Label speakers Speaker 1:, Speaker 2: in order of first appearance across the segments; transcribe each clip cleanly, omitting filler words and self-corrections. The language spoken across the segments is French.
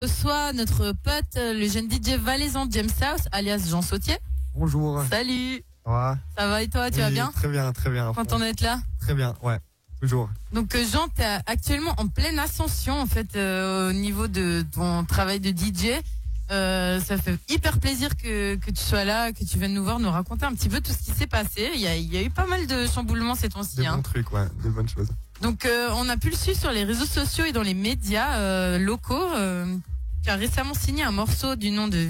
Speaker 1: reçoit notre pote, le jeune DJ valaisan James House, alias Jean Sautier.
Speaker 2: Bonjour.
Speaker 1: Salut.
Speaker 2: Ça
Speaker 1: va et toi, tu vas bien?
Speaker 2: Très bien, très bien.
Speaker 1: Content d'être là?
Speaker 2: Très bien, ouais, toujours.
Speaker 1: Donc Jean, t'es actuellement en pleine ascension en fait au niveau de ton travail de DJ. Ça fait hyper plaisir que tu sois là, que tu viennes nous voir, nous raconter un petit peu tout ce qui s'est passé. Il y a eu pas mal de chamboulements ces temps-ci.
Speaker 2: Des bons trucs, ouais, des bonnes choses.
Speaker 1: Donc on a pu le suivre sur les réseaux sociaux et dans les médias locaux. Tu as récemment signé un morceau du nom de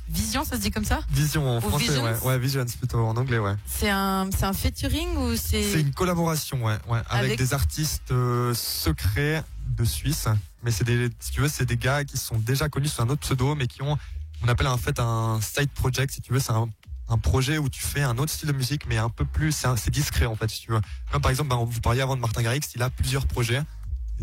Speaker 1: Vision, ça se dit comme ça?
Speaker 2: Vision en français,
Speaker 1: Visions?
Speaker 2: ouais, Visions plutôt en anglais, ouais.
Speaker 1: C'est un featuring ou
Speaker 2: C'est une collaboration, ouais, avec des artistes secrets de Suisse. Mais c'est si tu veux, c'est des gars qui sont déjà connus sous un autre pseudo, mais qui ont, on appelle en fait un side project, si tu veux, c'est un projet où tu fais un autre style de musique, mais un peu plus, c'est discret en fait, si tu veux. Comme par exemple, vous parliez avant de Martin Garrix, il a plusieurs projets,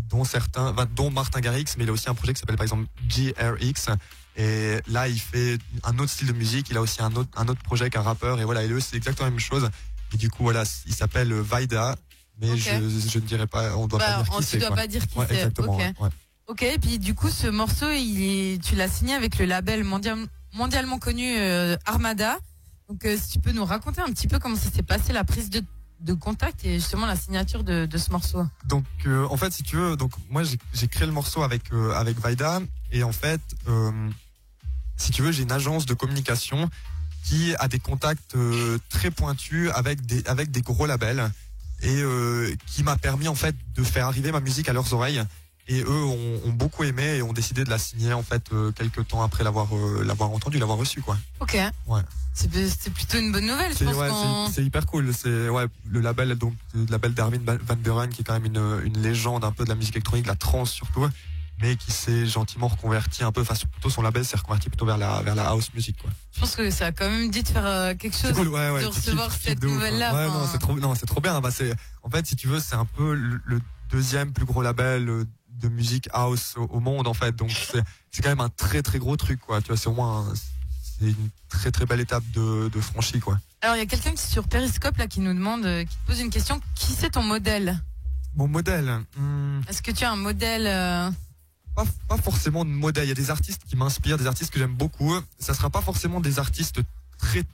Speaker 2: dont Martin Garrix, mais il a aussi un projet qui s'appelle par exemple GRX. Et là, il fait un autre style de musique. Il a aussi un autre projet avec un rappeur. Et voilà, et eux, c'est exactement la même chose. Et du coup, voilà, il s'appelle Vaida. Mais
Speaker 1: okay.
Speaker 2: je ne dirais pas, on doit pas dire qui c'est.
Speaker 1: Tu dois pas dire qui c'est.
Speaker 2: Exactement.
Speaker 1: Okay.
Speaker 2: Ouais.
Speaker 1: Ok, et puis du coup, ce morceau, tu l'as signé avec le label mondialement connu Armada. Donc, si tu peux nous raconter un petit peu comment ça s'est passé, la prise de contact et justement la signature de ce morceau.
Speaker 2: Donc, en fait, si tu veux, donc moi, j'ai créé le morceau avec Vaida. Et en fait, si tu veux, j'ai une agence de communication qui a des contacts très pointus avec des gros labels et qui m'a permis en fait de faire arriver ma musique à leurs oreilles. Et eux ont beaucoup aimé et ont décidé de la signer en fait quelques temps après l'avoir entendu, l'avoir reçu, quoi.
Speaker 1: Ok.
Speaker 2: Ouais.
Speaker 1: C'est plutôt une bonne nouvelle, je pense.
Speaker 2: C'est hyper cool. C'est le label d'Armin van Buuren, qui est quand même une légende un peu de la musique électronique, de la trance surtout, mais qui s'est gentiment reconverti un peu, enfin plutôt son label s'est reconverti plutôt vers la house music, quoi.
Speaker 1: Je pense que ça a quand même dit de faire quelque chose,
Speaker 2: cool,
Speaker 1: de recevoir cette nouvelle-là.
Speaker 2: Ouais, non, c'est trop bien. Bah, en fait, si tu veux, c'est un peu le deuxième plus gros label de musique house au monde, en fait. Donc c'est quand même un très très gros truc, quoi. Tu vois, c'est au moins c'est une très très belle étape de franchie, quoi.
Speaker 1: Alors il y a quelqu'un qui sur Periscope là qui nous demande, qui te pose une question. Qui c'est ton modèle?
Speaker 2: Mon modèle.
Speaker 1: Est-ce que tu as un modèle?
Speaker 2: Pas forcément de modèle. Il y a des artistes qui m'inspirent, des artistes que j'aime beaucoup. Ça sera pas forcément des artistes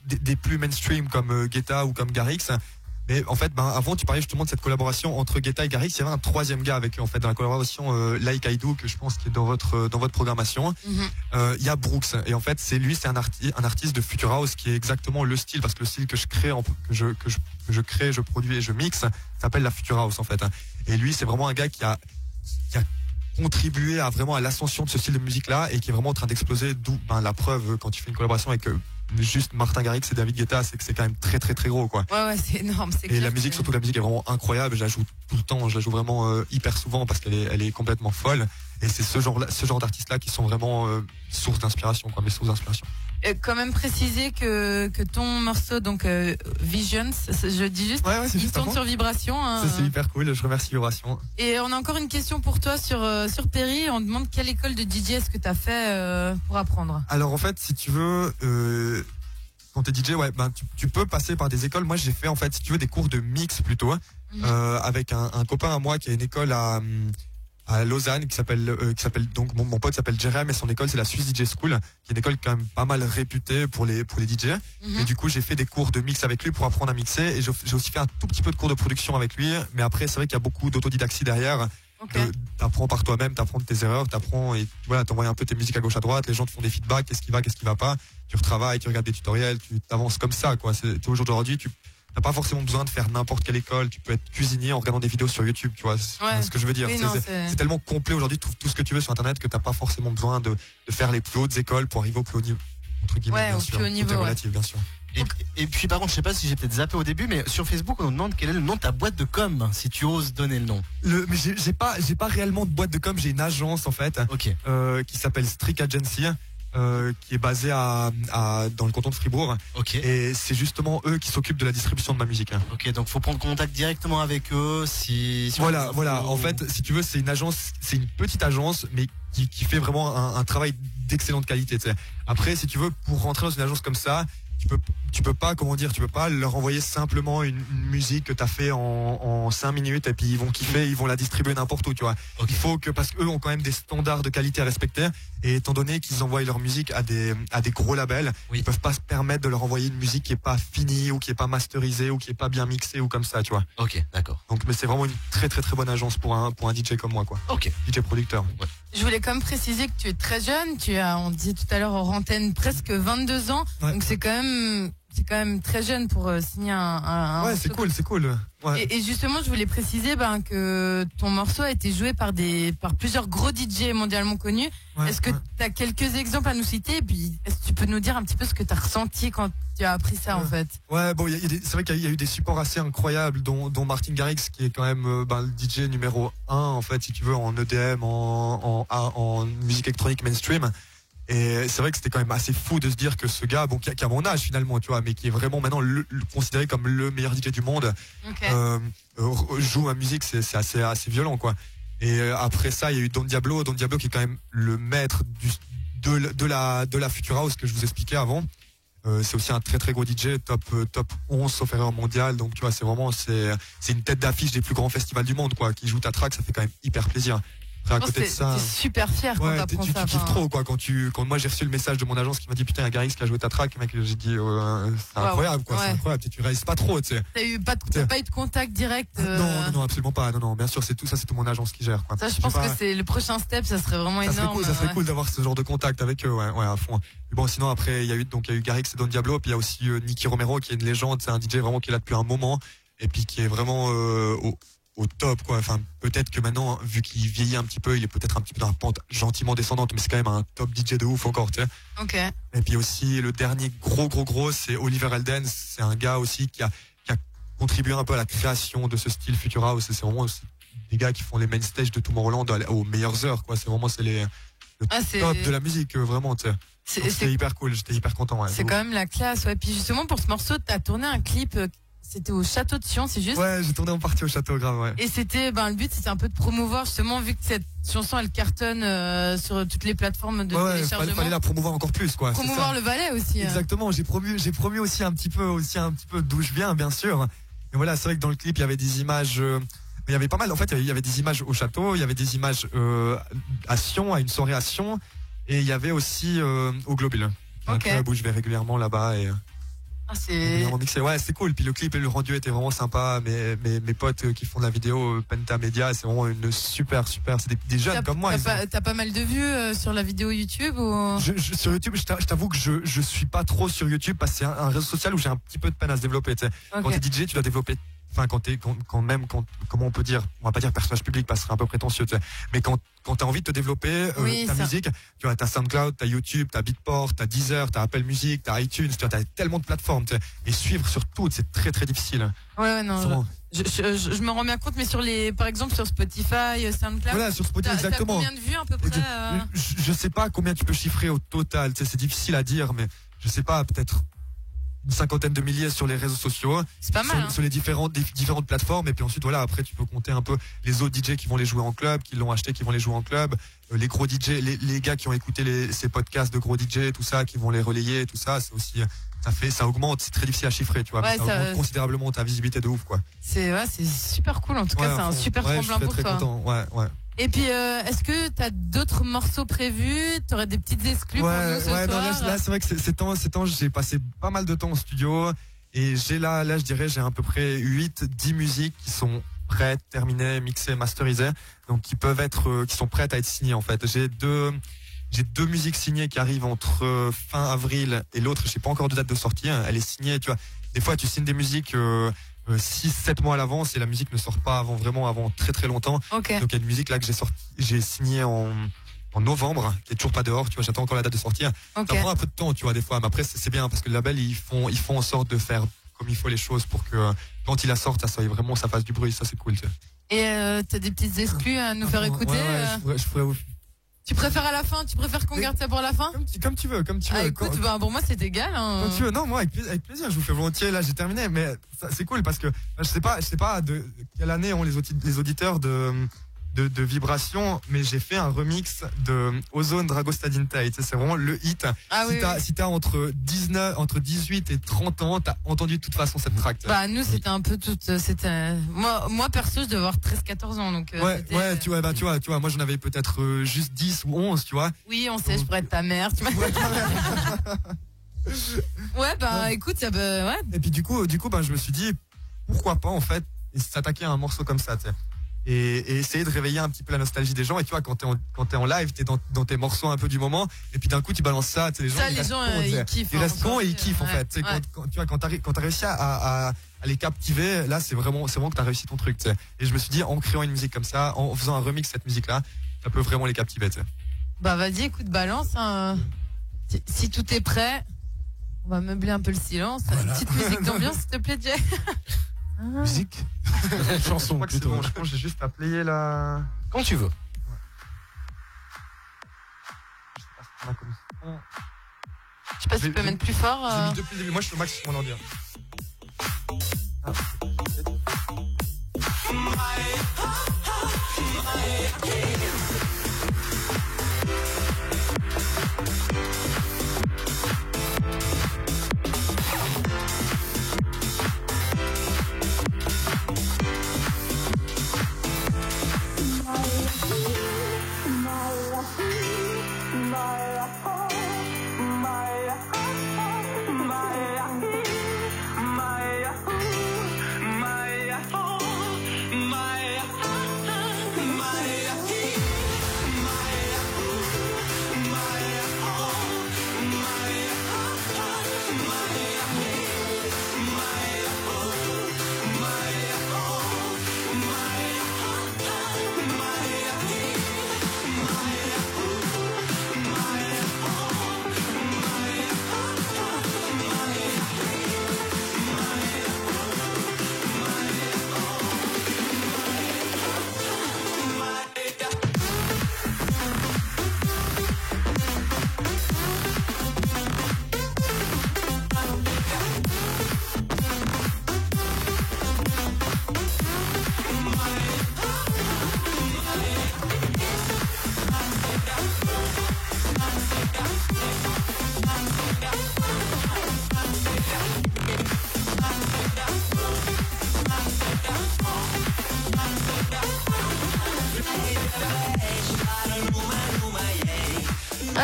Speaker 2: des plus mainstream comme Guetta ou comme Garrix. Mais en fait, avant, tu parlais justement de cette collaboration entre Guetta et Garrix. Il y avait un troisième gars avec eux, en fait, dans la collaboration Like I Do, que je pense qui est dans votre programmation. Il y a Brooks. Et en fait, c'est un artiste de Future House qui est exactement le style, parce que le style que je crée, que je crée, je produis et je mixe, s'appelle la Future House, en fait. Et lui, c'est vraiment un gars qui a contribué à l'ascension de ce style de musique-là et qui est vraiment en train d'exploser. D'où la preuve, quand tu fais une collaboration avec juste Martin Garrix et David Guetta, c'est que c'est quand même très très très gros, quoi.
Speaker 1: Ouais, c'est énorme.
Speaker 2: Et la musique, surtout la musique est vraiment incroyable. Je la joue tout le temps, je la joue vraiment hyper souvent parce qu'elle est complètement folle. Et c'est ce genre d'artistes-là qui sont vraiment source d'inspiration, quoi, mes sources d'inspiration.
Speaker 1: Quand même préciser que ton morceau, donc Visions, je dis juste, il tourne sur Vibration. Hein.
Speaker 2: C'est hyper cool, je remercie Vibration.
Speaker 1: Et on a encore une question pour toi sur Perry. On demande quelle école de DJ est-ce que tu as fait pour apprendre?
Speaker 2: Alors en fait, si tu veux, quand t'es DJ, tu peux passer par des écoles. Moi, j'ai fait en fait, si tu veux, des cours de mix plutôt, avec un copain à moi qui a une école à Lausanne qui s'appelle donc mon pote s'appelle Jérém et son école c'est la Swiss DJ School, qui est une école quand même pas mal réputée pour les DJ. Et du coup j'ai fait des cours de mix avec lui pour apprendre à mixer, et j'ai aussi fait un tout petit peu de cours de production avec lui, mais après c'est vrai qu'il y a beaucoup d'autodidactie derrière. T'apprends par toi-même, t'apprends de tes erreurs, t'apprends et voilà, t'envoies un peu tes musiques à gauche à droite, les gens te font des feedbacks, qu'est-ce qui va pas, tu retravailles, tu regardes des tutoriels, tu t'avances comme ça, quoi. C'est aujourd'hui t'as pas forcément besoin de faire n'importe quelle école. Tu peux être cuisinier en regardant des vidéos sur YouTube, tu vois. C'est ce que je veux dire.
Speaker 1: Oui,
Speaker 2: c'est tellement complet aujourd'hui, tout ce que tu veux sur Internet, que t'as pas forcément besoin de faire les plus hautes écoles pour arriver au plus haut niveau. Entre guillemets, bien sûr.
Speaker 1: Plus haut niveau,
Speaker 2: tout est relatif, bien sûr.
Speaker 3: Et puis par contre, je sais pas si j'ai peut-être zappé au début, mais sur Facebook, on nous demande quel est le nom de ta boîte de com, si tu oses donner le nom.
Speaker 2: Mais j'ai pas réellement de boîte de com, j'ai une agence en fait, qui s'appelle Strict Agency. Qui est basé dans le canton de Fribourg. Et c'est justement eux qui s'occupent de la distribution de ma musique.
Speaker 3: Ok, donc faut prendre contact directement avec eux si
Speaker 2: voilà. En fait, si tu veux, c'est une petite agence, mais qui fait vraiment un travail d'excellente qualité, t'sais. Après, si tu veux, pour rentrer dans une agence comme ça, tu peux pas, comment dire, tu peux pas leur envoyer simplement une musique que t'as fait en 5 minutes et puis ils vont kiffer, ils vont la distribuer n'importe où, tu vois.
Speaker 3: Ok.
Speaker 2: Il faut que, parce qu'eux ont quand même des standards de qualité à respecter, et étant donné qu'ils envoient leur musique à des gros labels,
Speaker 3: Oui.
Speaker 2: ils peuvent pas se permettre de leur envoyer une musique qui est pas finie ou qui est pas masterisée ou qui est pas bien mixée ou comme ça, tu vois.
Speaker 3: Ok, d'accord.
Speaker 2: Donc, mais c'est vraiment une très très très bonne agence pour un DJ comme moi, quoi.
Speaker 3: Ok.
Speaker 2: DJ producteur.
Speaker 1: Je voulais quand même préciser que tu es très jeune. On disait tout à l'heure hors antenne, presque 22 ans.
Speaker 2: Ouais.
Speaker 1: Donc c'est quand même très jeune pour signer un
Speaker 2: Ouais,
Speaker 1: morceau
Speaker 2: c'est cool. Ouais.
Speaker 1: Et justement, je voulais préciser que ton morceau a été joué par plusieurs gros DJ mondialement connus.
Speaker 2: Ouais,
Speaker 1: Est-ce que
Speaker 2: ouais.
Speaker 1: tu as quelques exemples à nous citer? Et puis, est-ce que tu peux nous dire un petit peu ce que tu as ressenti quand tu as appris ça, en fait?
Speaker 2: Ouais, bon, c'est vrai qu'il y a eu des supports assez incroyables, dont Martin Garrix, qui est quand même le DJ numéro 1, en fait, si tu veux, en EDM, en musique électronique mainstream. Et c'est vrai que c'était quand même assez fou de se dire que ce gars, bon, qui a mon âge finalement, tu vois, mais qui est vraiment maintenant considéré comme le meilleur DJ du monde,
Speaker 1: Ok.
Speaker 2: joue ma musique, c'est assez violent, quoi. Et après ça, il y a eu Don Diablo qui est quand même le maître de la Future House que je vous expliquais avant. C'est aussi un très très gros DJ, top 11 sauf erreur mondiale. Donc tu vois, c'est une tête d'affiche des plus grands festivals du monde, quoi. Qui joue ta track, ça fait quand même hyper plaisir. Après, à côté de ça,
Speaker 1: T'es super fier quand
Speaker 2: ouais,
Speaker 1: t'apprends
Speaker 2: tu
Speaker 1: ça.
Speaker 2: kiffes trop, quoi. Quand moi j'ai reçu le message de mon agence qui m'a dit putain, il y a Garrix qui a joué ta track, mec, j'ai dit c'est incroyable, quoi.
Speaker 1: Ouais.
Speaker 2: C'est incroyable. Tu réalises pas trop, tu sais.
Speaker 1: T'as pas eu de contact direct?
Speaker 2: Non, absolument pas. Non, bien sûr, c'est tout mon agence qui gère, quoi.
Speaker 1: Ça, je pense que c'est le prochain step, ça serait vraiment énorme.
Speaker 2: Ça serait cool d'avoir ce genre de contact avec eux, ouais, à fond. Mais bon, sinon après, il y a eu Garrix et Don Diablo, puis il y a aussi Nicky Romero qui est une légende, c'est un DJ vraiment qui est là depuis un moment, et puis qui est vraiment au top, quoi. Enfin, peut-être que maintenant, vu qu'il vieillit un petit peu, il est peut-être un petit peu dans la pente gentiment descendante, mais c'est quand même un top DJ de ouf encore, tu sais.
Speaker 1: Ok.
Speaker 2: Et puis aussi, le dernier gros, c'est Oliver Elden. C'est un gars aussi qui a contribué un peu à la création de ce style Future House. C'est vraiment aussi des gars qui font les main stage de Tomorrowland aux meilleures heures, quoi. C'est vraiment, le top de la musique, vraiment, tu sais. C'était hyper cool, j'étais hyper content, ouais.
Speaker 1: C'est quand même la classe, ouais. Puis justement, pour ce morceau, t'as tourné un clip, c'était au château de Sion, c'est juste?
Speaker 2: Ouais, j'ai tourné en partie au château, grave, ouais.
Speaker 1: Et le but, c'était un peu de promouvoir, justement, vu que cette chanson, elle cartonne sur toutes les plateformes de téléchargement.
Speaker 2: Fallait la promouvoir encore plus, quoi.
Speaker 1: Promouvoir le Valais aussi.
Speaker 2: Exactement, j'ai promu aussi un petit peu d'où je viens, bien sûr. Et voilà, c'est vrai que dans le clip, il y avait des images, il y avait pas mal, en fait, il y avait des images au château, il y avait des images à Sion, à une soirée à Sion, et il y avait aussi au Globule. Un club où je vais régulièrement là-bas et régulièrement mixé. Ouais, c'est cool. Puis le clip et le rendu étaient vraiment sympa. Mes potes qui font de la vidéo, Penta Media, c'est vraiment une super. C'est des jeunes comme moi.
Speaker 1: T'as pas mal de vues sur la vidéo YouTube ou...
Speaker 2: Sur YouTube, je t'avoue que je suis pas trop sur YouTube parce que c'est un réseau social où j'ai un petit peu de peine à se développer. Tu sais. Quand t'es DJ, tu dois développer. Enfin, comment on peut dire, on va pas dire personnage public parce que c'est un peu prétentieux, tu sais. Mais quand t'as envie de te développer ta musique, tu vois, t'as SoundCloud, t'as YouTube, t'as Beatport, t'as Deezer, t'as Apple Music, t'as iTunes, tu vois, t'as tellement de plateformes, tu sais. Et suivre sur toutes, c'est très très difficile.
Speaker 1: Ouais, non. Je me rends bien compte, mais par exemple sur Spotify, SoundCloud.
Speaker 2: Voilà, sur Spotify, exactement.
Speaker 1: T'as combien de vues à peu près
Speaker 2: je sais pas combien tu peux chiffrer au total, tu sais, c'est difficile à dire, mais je sais pas, peut-être une 50aine de milliers sur les réseaux sociaux.
Speaker 1: C'est pas mal.
Speaker 2: Sur les différentes plateformes. Et puis ensuite, voilà, après, tu peux compter un peu les autres DJ qui vont les jouer en club, qui l'ont acheté, qui vont les jouer en club. Les gros DJ, les gars qui ont écouté ces podcasts de gros DJ, tout ça, qui vont les relayer, tout ça, c'est aussi, ça augmente, c'est très difficile à chiffrer, tu vois.
Speaker 1: Ouais,
Speaker 2: ça augmente considérablement ta visibilité de ouf, quoi.
Speaker 1: C'est super cool, en tout cas, c'est un super tremplin pour
Speaker 2: toi. Très content, ouais.
Speaker 1: Et puis, est-ce que t'as d'autres morceaux prévus? T'aurais des petites exclus pour nous ce soir?
Speaker 2: Non, là, c'est vrai que ces temps, j'ai passé pas mal de temps au studio et j'ai là, je dirais, j'ai à peu près 8-10 musiques qui sont prêtes, terminées, mixées, masterisées, donc qui sont prêtes à être signées, en fait. J'ai deux musiques signées qui arrivent entre fin avril et l'autre, je sais pas encore de date de sortie, hein. Elle est signée, tu vois. Des fois, tu signes des musiques 6-7 mois à l'avance et la musique ne sort pas avant très très longtemps.
Speaker 1: Okay.
Speaker 2: Donc il y a une musique là que j'ai signée en novembre, qui est toujours pas dehors, tu vois, j'attends encore la date de sortie.
Speaker 1: Okay.
Speaker 2: Ça prend un peu de temps, tu vois, des fois, mais après c'est bien parce que le label ils font en sorte de faire comme il faut les choses pour que quand il la sorte, ça fasse du bruit, ça c'est cool, tu sais.
Speaker 1: Et t'as des petites exclus à nous faire écouter?
Speaker 2: Ouais, je pourrais.
Speaker 1: Tu préfères à la fin? Tu préfères qu'on garde ça pour la fin?
Speaker 2: Comme tu veux.
Speaker 1: Écoute, pour moi c'est égal. Hein.
Speaker 2: Quand tu veux. Non, moi avec plaisir, je vous fais volontiers. Là, j'ai terminé, mais c'est cool parce que je sais pas de quelle année ont les auditeurs de de vibrations, mais j'ai fait un remix de Ozone Dragostadin Tate. C'est vraiment le hit. Si t'as entre 18 et 30 ans, t'as entendu de toute façon cette track.
Speaker 1: Bah, nous, c'était un peu toute, moi, perso, je devais avoir 13-14 ans, donc,
Speaker 2: tu vois, moi, j'en avais peut-être juste 10 ou 11, tu vois.
Speaker 1: Oui, on sait, je pourrais être ta mère, tu m'as écoute, ça peut, ouais.
Speaker 2: Et puis, du coup, je me suis dit, pourquoi pas, en fait, s'attaquer à un morceau comme ça, tu sais. Et essayer de réveiller un petit peu la nostalgie des gens. Et tu vois, quand t'es en live, t'es dans tes morceaux un peu du moment, et puis d'un coup tu balances ça, les gens,
Speaker 1: ils kiffent.
Speaker 2: Ils restent cons et ils kiffent en fait. Quand t'as réussi à les captiver, là c'est vraiment que t'as réussi ton truc. T'sais. Et je me suis dit, en créant une musique comme ça, en faisant un remix de cette musique là, ça peut vraiment les captiver. T'sais.
Speaker 1: Bah vas-y, écoute, balance. Hein. Si tout est prêt, on va meubler un peu le silence. Voilà. Une petite musique d'ambiance, s'il te plaît, Jay.
Speaker 3: Musique. Chanson plutôt.
Speaker 2: Bon, je pense que j'ai juste à player la.
Speaker 3: Quand tu veux.
Speaker 2: Ouais.
Speaker 1: Je sais pas si tu peux mettre plus fort.
Speaker 2: J'ai mis depuis le début. Moi, je fais au max sur mon ordi.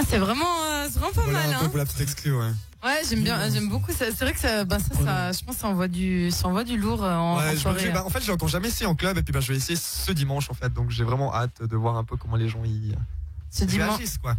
Speaker 1: C'est vraiment pas mal.
Speaker 2: Pour la petite exclue, ouais.
Speaker 1: Ouais, j'aime beaucoup ça. C'est vrai que ça, je pense, ça envoie du lourd en soirée.
Speaker 2: En fait, j'ai encore jamais essayé en club, et puis je vais essayer ce dimanche, en fait. Donc, j'ai vraiment hâte de voir un peu comment les gens réagissent, quoi.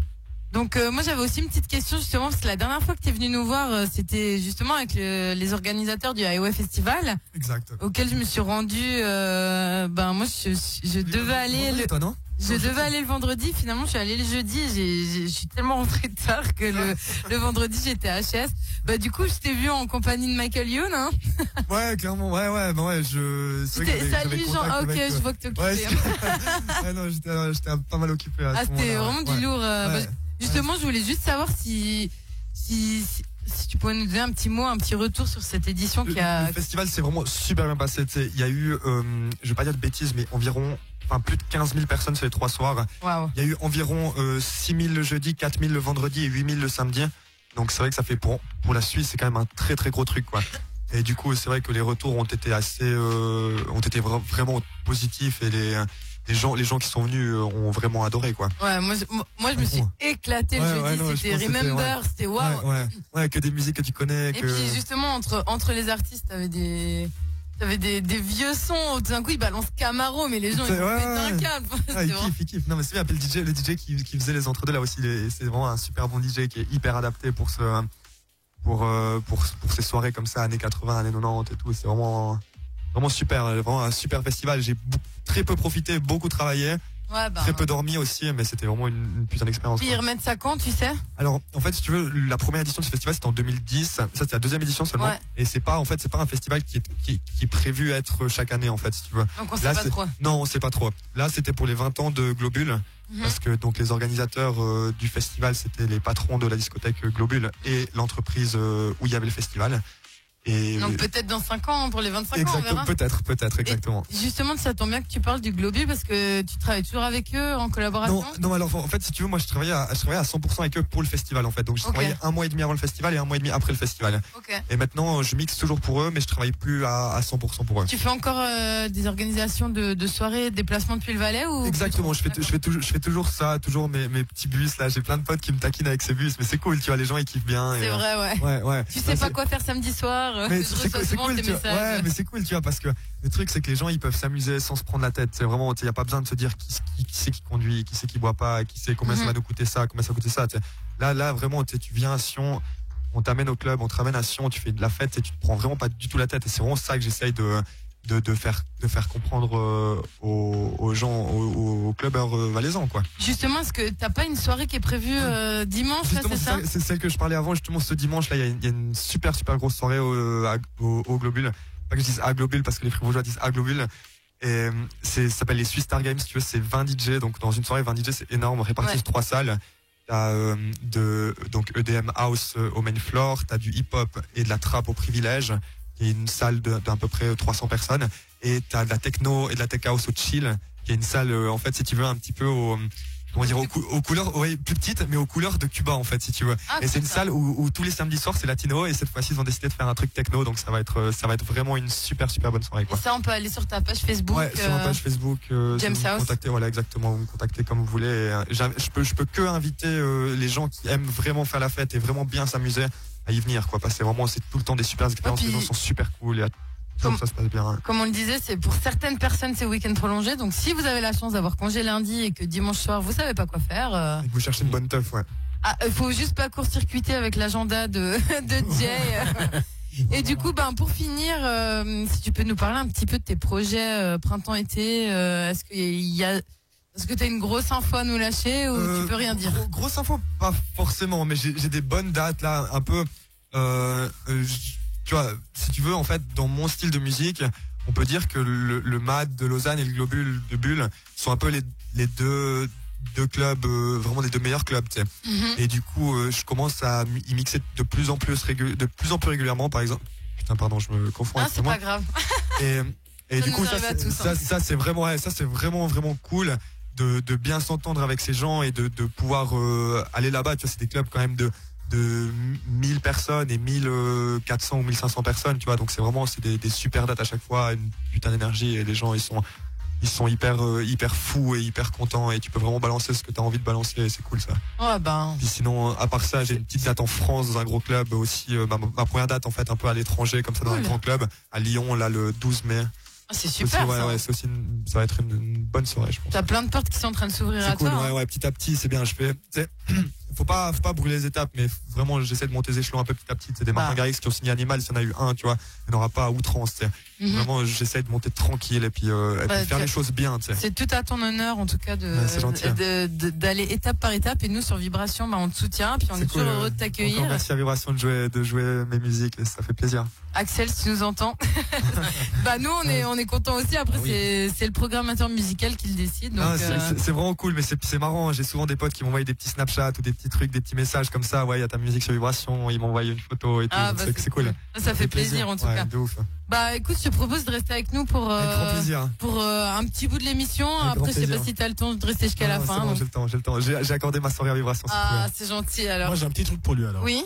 Speaker 1: Donc, moi, j'avais aussi une petite question, justement, parce que la dernière fois que tu es venu nous voir, c'était justement avec les organisateurs du Highway Festival.
Speaker 2: Exact.
Speaker 1: Auquel je me suis rendu, moi, je devais aller
Speaker 2: toi, non?
Speaker 1: Je devais aller le vendredi, finalement je suis allée le jeudi, je suis tellement rentrée tard que le vendredi j'étais à HS. Bah du coup je t'ai vu en compagnie de Michael Youn, hein.
Speaker 2: Ouais, clairement, ouais,
Speaker 1: salut Jean, ok, je vois que t'es occupé.
Speaker 2: Non, j'étais pas mal occupé à ce moment-là.
Speaker 1: C'était vraiment du lourd. Justement, je voulais juste savoir si tu pouvais nous donner un petit mot, un petit retour sur cette édition qui a...
Speaker 2: Le festival s'est vraiment super bien passé. Il y a eu, je vais pas dire de bêtises, mais plus de 15 000 personnes sur les 3 soirs.
Speaker 1: Wow.
Speaker 2: Il y a eu environ 6 000 le jeudi, 4 000 le vendredi et 8 000 le samedi. Donc c'est vrai que ça fait pour la Suisse, c'est quand même un très très gros truc, quoi. Et du coup, c'est vrai que les retours ont été vraiment positifs, et les gens qui sont venus ont vraiment adoré, quoi.
Speaker 1: Ouais, moi je me suis éclaté le jeudi, c'était Remember, c'était waouh.
Speaker 2: Ouais, que des musiques que tu connais.
Speaker 1: Et puis justement entre les artistes, t'avais des vieux sons, tout d'un coup ils balancent Camaro, mais les gens ils pètent un câble.
Speaker 2: Ils kiffent. Non mais c'est bien, le DJ qui faisait les entre-deux là aussi, c'est vraiment un super bon DJ qui est hyper adapté pour ces soirées comme ça, années 80, années 90 et tout. C'est vraiment super, vraiment un super festival. J'ai très peu profité, beaucoup travaillé. Très peu dormi aussi, mais c'était vraiment une putain d'expérience.
Speaker 1: Puis ils remettent ça quand, tu sais?
Speaker 2: Alors, en fait, si tu veux, la première édition de ce festival, c'était en 2010. Ça, c'est la deuxième édition seulement. Ouais. Et c'est pas un festival qui est prévu être chaque année, en fait, si tu veux.
Speaker 1: Donc on sait pas trop.
Speaker 2: Non, on sait pas trop. Là, c'était pour les 20 ans de Globule. Parce que donc les organisateurs du festival, c'était les patrons de la discothèque Globule et l'entreprise où il y avait le festival. Et
Speaker 1: Donc peut-être dans 5 ans, pour les 25 ans, on
Speaker 2: exactement,
Speaker 1: verra.
Speaker 2: peut-être, exactement.
Speaker 1: Et justement, ça tombe bien que tu parles du Globule parce que tu travailles toujours avec eux en collaboration.
Speaker 2: Non, alors en fait, si tu veux, moi je travaillais à 100% avec eux pour le festival en fait. Donc je travaillais 1 mois et demi avant le festival et 1 mois et demi après le festival.
Speaker 1: Ok.
Speaker 2: Et maintenant, je mixe toujours pour eux, mais je travaille plus à 100% pour eux.
Speaker 1: Tu fais encore des organisations de soirées, des déplacements depuis le Valais ou
Speaker 2: Exactement, je fais toujours ça, toujours mes petits bus là. J'ai plein de potes qui me taquinent avec ces bus, mais c'est cool, tu vois, les gens ils kiffent bien.
Speaker 1: C'est vrai, ouais.
Speaker 2: Ouais.
Speaker 1: Tu sais pas quoi faire samedi soir.
Speaker 2: Mais
Speaker 1: je reçois souvent
Speaker 2: cool,
Speaker 1: tes messages.
Speaker 2: ouais, mais c'est cool, tu vois, parce que le truc c'est que les gens ils peuvent s'amuser sans se prendre la tête. C'est vraiment, il y a pas besoin de se dire qui c'est qui conduit, qui c'est qui boit pas, qui sait combien ça va nous coûter ça, combien ça va coûter ça. T'sais. Là vraiment, tu viens à Sion, on t'amène au club, on te ramène à Sion, tu fais de la fête et tu te prends vraiment pas du tout la tête. Et c'est vraiment ça que j'essaye de faire comprendre aux gens, aux clubbers valaisans, quoi.
Speaker 1: Justement, est-ce que t'as pas une soirée qui est prévue dimanche, là,
Speaker 2: Justement,
Speaker 1: c'est ça?
Speaker 2: c'est celle que je parlais avant. Justement, ce dimanche, là, il y a une super grosse soirée au Globule. Pas que je dise à Globule parce que les fribourgeois disent à Globule. Et ça s'appelle les Swiss Star Games. Si tu veux, c'est 20 DJ. Donc, dans une soirée, 20 DJ, c'est énorme. Répartis sur 3 salles. T'as donc EDM House au main floor. T'as du hip-hop et de la trap au privilège. Il y a une salle d'à peu près 300 personnes. Et t'as de la techno et de la tech house au chill. Il y a une salle, en fait, si tu veux, un petit peu aux couleurs, ouais, plus petite, mais aux couleurs de Cuba, en fait, si tu veux.
Speaker 1: Ah,
Speaker 2: et c'est une salle où tous les samedis soirs, c'est latino, et cette fois-ci, ils ont décidé de faire un truc techno, donc ça va être vraiment une super bonne soirée, quoi.
Speaker 1: Et ça, on peut aller sur ta page Facebook.
Speaker 2: Ouais, sur ma page Facebook,
Speaker 1: James
Speaker 2: vous me
Speaker 1: House.
Speaker 2: contactez, voilà, exactement, vous me contactez comme vous voulez. Et, je peux que inviter les gens qui aiment vraiment faire la fête et vraiment bien s'amuser à y venir, quoi, parce que c'est tout le temps des super expériences,
Speaker 1: puis,
Speaker 2: les gens sont super cool, et ça se passe bien.
Speaker 1: Comme on le disait, c'est pour certaines personnes, c'est week-end prolongé. Donc, si vous avez la chance d'avoir congé lundi et que dimanche soir, vous savez pas quoi faire.
Speaker 2: Et que vous cherchez une bonne teuf, ouais.
Speaker 1: Faut juste pas court-circuiter avec l'agenda de Jay. Et du coup, pour finir, si tu peux nous parler un petit peu de tes projets printemps-été, est-ce que tu as une grosse info à nous lâcher ou tu peux rien dire?
Speaker 2: Grosse info, pas forcément, mais j'ai des bonnes dates là, un peu. Tu vois, si tu veux, en fait, dans mon style de musique, on peut dire que le MAD de Lausanne et le Globule de Bulle sont un peu les deux clubs, vraiment les deux meilleurs clubs, tu sais. Et du coup, je commence à y mixer de plus en plus régulièrement, par exemple. Putain, pardon, je me confonds avec
Speaker 1: c'est
Speaker 2: moi.
Speaker 1: pas grave.
Speaker 2: Et du coup,
Speaker 1: ça
Speaker 2: c'est vraiment cool de bien s'entendre avec ces gens et de pouvoir aller là-bas. Tu vois, c'est des clubs quand même de 1000 personnes et 1400 ou 1500 personnes, tu vois, donc c'est des super dates à chaque fois, une putain d'énergie, et les gens ils sont hyper fous et hyper contents, et tu peux vraiment balancer ce que tu as envie de balancer, et c'est cool ça.
Speaker 1: Ouais,
Speaker 2: Puis sinon, à part ça, j'ai une petite date en France dans un gros club aussi, ma première date en fait un peu à l'étranger, comme ça, dans un grand club à Lyon, là, le 12 mai.
Speaker 1: C'est super.
Speaker 2: Ouais, c'est aussi ça va être une bonne soirée, je pense.
Speaker 1: T'as plein de portes qui sont en train de s'ouvrir à
Speaker 2: cool,
Speaker 1: toi.
Speaker 2: Ouais, petit à petit, c'est bien. Faut pas brûler les étapes, mais vraiment, j'essaie de monter les échelons un peu petit à petit. C'est des Martin Garrix qui ont signé Animal, s'il y en a eu un, tu vois, il n'y en aura pas à outrance. Vraiment, j'essaie de monter tranquille et puis faire les choses bien.
Speaker 1: C'est tout à ton honneur, en tout cas, d'aller étape par étape. Et nous, sur Vibration, on te soutient, puis on est toujours heureux de t'accueillir.
Speaker 2: Encore merci à Vibration de jouer mes musiques, ça fait plaisir.
Speaker 1: Axel, si tu nous entends. Nous, on est contents aussi. Après, c'est le programmateur musical qui le décide. Donc,
Speaker 2: c'est vraiment cool, mais c'est marrant. J'ai souvent des potes qui m'envoient des petits Snapchats ou des petits trucs, des petits messages comme ça. Ouais, il y a ta musique sur Vibration, ils m'envoient une photo et tout. C'est cool.
Speaker 1: Ça fait plaisir, en tout cas.
Speaker 2: De ouf.
Speaker 1: Écoute, je te propose de rester avec nous pour un petit bout de l'émission. Après, je sais pas si t'as le temps de rester jusqu'à la fin.
Speaker 2: Bon, j'ai le temps. J'ai accordé ma soirée à Vibration.
Speaker 1: C'est gentil alors.
Speaker 3: Moi, j'ai un petit truc pour lui alors.
Speaker 1: Oui.